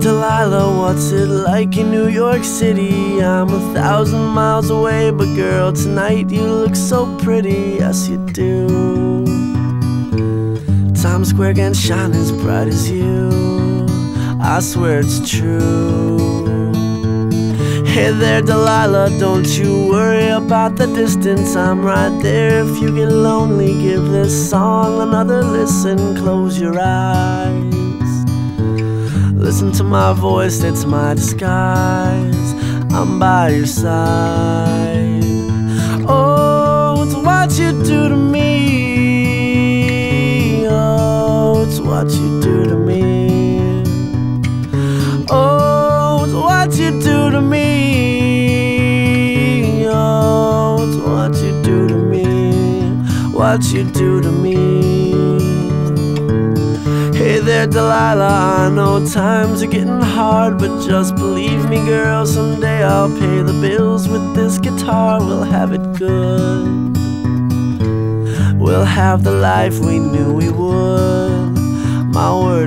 Delilah, what's it like in New York City? I'm 1,000 miles away, but girl, tonight you look so pretty, yes you do. Times Square can shine as bright as you, I swear it's true. Hey there, Delilah, don't you worry about the distance, I'm right there. If you get lonely, give this song another listen. Close your eyes, listen to my voice, it's my disguise. I'm by your side. Oh, it's what you do to me. Oh, it's what you do to me. Oh, it's what you do to me. Oh, it's what you do to me. What you do to me. Hey there, Delilah, I know times are getting hard, but just believe me, girl, someday I'll pay the bills with this guitar. We'll have it good, we'll have the life we knew we would. My word